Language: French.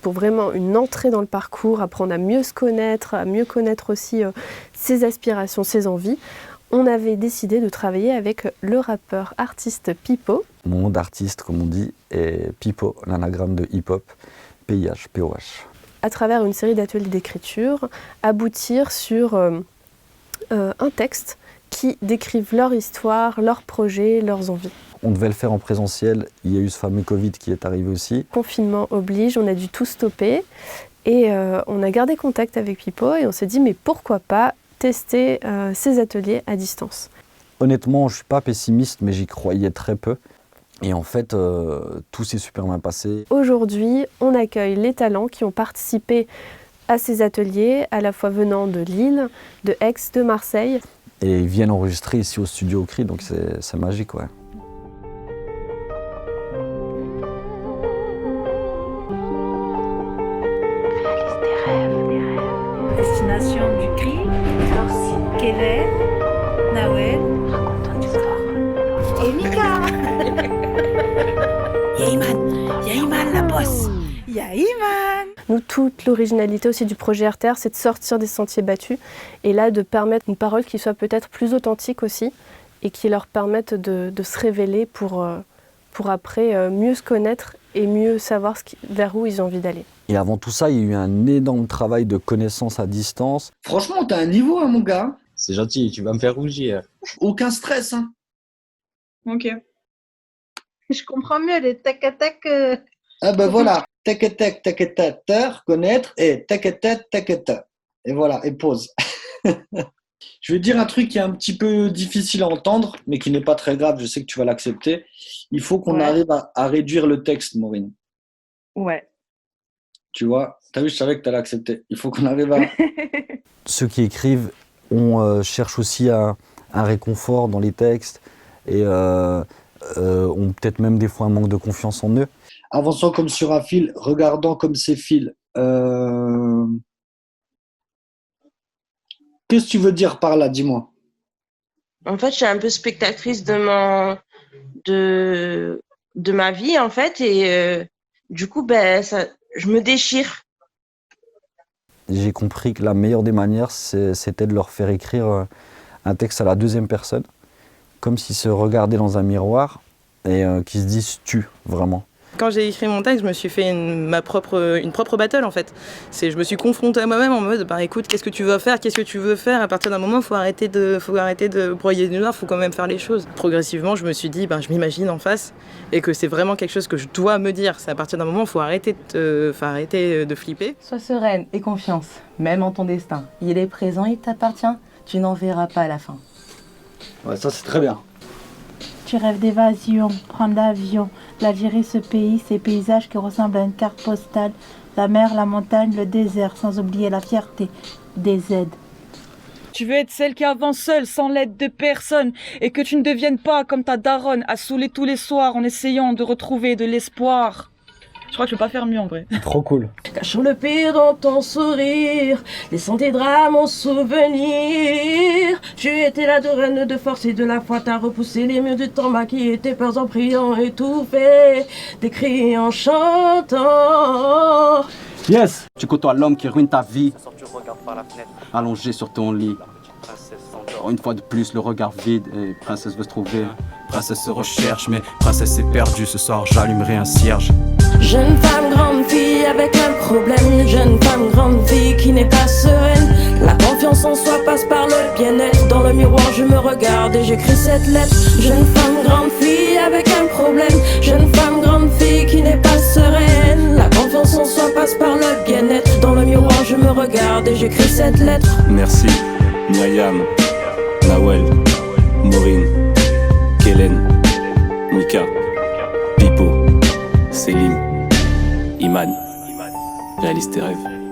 pour vraiment une entrée dans le parcours, apprendre à mieux se connaître, à mieux connaître aussi ses aspirations, ses envies, on avait décidé de travailler avec le rappeur artiste Pipo. Mon nom d'artiste, comme on dit, est Pipo, l'anagramme de hip-hop, PIH, POH. À travers une série d'ateliers d'écriture, aboutir sur un texte qui décrivent leur histoire, leurs projets, leurs envies. On devait le faire en présentiel, il y a eu ce fameux Covid qui est arrivé aussi. Confinement oblige, on a dû tout stopper et on a gardé contact avec Pipo et on s'est dit mais pourquoi pas tester ces ateliers à distance. Honnêtement, je ne suis pas pessimiste, mais j'y croyais très peu. Et en fait, tout s'est super bien passé. Aujourd'hui, on accueille les talents qui ont participé à ces ateliers, à la fois venant de Lille, de Aix, de Marseille. Et ils viennent enregistrer ici au studio au CRI, donc c'est magique, ouais. Destination du CRI, Kélène, Nawel, raconte une histoire. Et Mika. Yaïman la bosse. Yaïman. Nous, toute l'originalité aussi du projet RTR, c'est de sortir des sentiers battus et là de permettre une parole qui soit peut-être plus authentique aussi et qui leur permette de se révéler pour après mieux se connaître et mieux savoir vers où ils ont envie d'aller. Et avant tout ça, il y a eu un énorme travail de connaissance à distance. Franchement, t'as un niveau, hein, mon gars. C'est gentil, tu vas me faire rougir. Aucun stress, hein. Ok. Je comprends mieux les tac-tac. Ah ben voilà, tac-tac, tac-tac, connaître et tac-tac, tac-tac. Et voilà, et pause. Je vais dire un truc qui est un petit peu difficile à entendre, mais qui n'est pas très grave, je sais que tu vas l'accepter. Il faut qu'on arrive à réduire le texte, Maureen. Ouais. Tu vois, t'as vu, je savais que tu allais accepter. Il faut qu'on arrive à... Ceux qui écrivent, on cherche aussi un réconfort dans les textes et ont peut-être même des fois un manque de confiance en eux. Avançant comme sur un fil, regardant comme ces fils. Qu'est-ce que tu veux dire par là, dis-moi? En fait, je suis un peu spectatrice de ma vie, en fait, et du coup, je me déchire. J'ai compris que la meilleure des manières, c'était de leur faire écrire un texte à la deuxième personne, comme s'ils se regardaient dans un miroir et qu'ils se disent « tu » vraiment. Quand j'ai écrit mon texte, je me suis fait une propre battle en fait. Je me suis confrontée à moi-même en mode écoute, qu'est-ce que tu veux faire, À partir d'un moment, faut arrêter de broyer du noir, faut quand même faire les choses. Progressivement, je me suis dit, je m'imagine en face et que c'est vraiment quelque chose que je dois me dire. C'est à partir d'un moment, faut arrêter de flipper. Sois sereine et confiance, même en ton destin. Il est présent, il t'appartient, tu n'en verras pas à la fin. Ouais, ça c'est très bien. Tu rêves d'évasion, prendre l'avion, la virer ce pays, ces paysages qui ressemblent à une carte postale, la mer, la montagne, le désert, sans oublier la fierté des aides. Tu veux être celle qui avance seule, sans l'aide de personne, et que tu ne deviennes pas comme ta daronne, à saouler tous les soirs en essayant de retrouver de l'espoir. Je crois que je peux pas faire mieux en vrai. Trop cool. Cachons le pire dans ton sourire, laissant tes drames en souvenir. Tu étais la reine de force et de la foi, t'as repoussé les murs du temps, maquillé tes peurs en priant, étouffé tes cris en chantant. Yes! Tu côtoies l'homme qui ruine ta vie, allongé sur ton lit. Une fois de plus, le regard vide et princesse veut se trouver. Princesse se recherche, mais princesse est perdue. Ce soir, j'allumerai un cierge. Jeune femme, grande fille avec un problème. Jeune femme, grande fille qui n'est pas sereine. La confiance en soi passe par le bien-être. Dans le miroir, je me regarde et j'écris cette lettre. Jeune femme, grande fille avec un problème. Jeune femme, grande fille qui n'est pas sereine. La confiance en soi passe par le bien-être. Dans le miroir, je me regarde et j'écris cette lettre. Merci, Mayam, Nawel, Maureen, Kélène, Mika, Pipo, Céline, Iman. Réalise tes rêves.